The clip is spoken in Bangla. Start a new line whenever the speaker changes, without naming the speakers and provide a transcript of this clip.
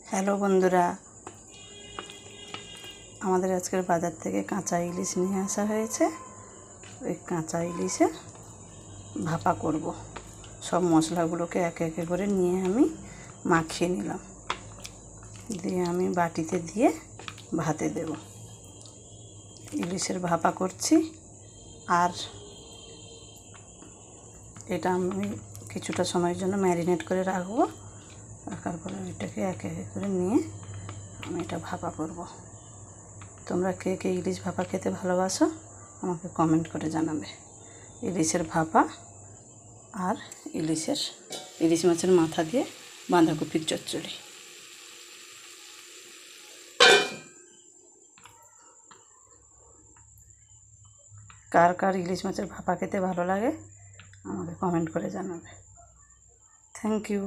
হ্যালো বন্ধুরা, আমাদের আজকের বাজার থেকে কাঁচা ইলিশ নিয়ে আসা হয়েছে। ওই কাঁচা ইলিশে ভাপা করব। সব মশলাগুলোকে একে একে করে নিয়ে আমি মাখিয়ে নিলাম, দিয়ে আমি বাটিতে দিয়ে ভাতে দেব। ইলিশের ভাপা করছি, আর এটা আমি কিছুটা সময়ের জন্য ম্যারিনেট করে রাখবো। রাখার পরে এটাকে একে একে করে নিয়ে আমি এটা ভাপা করব। তোমরা কে কে ইলিশ ভাপা খেতে ভালোবাসো আমাকে কমেন্ট করে জানাবে। ইলিশের ভাপা আর ইলিশ মাছের মাথা দিয়ে বাঁধাকপির চচ্চড়ি। কার কার ইলিশ মাছের ভাপা খেতে ভালো লাগে আমাকে কমেন্ট করে জানাবে। Thank you.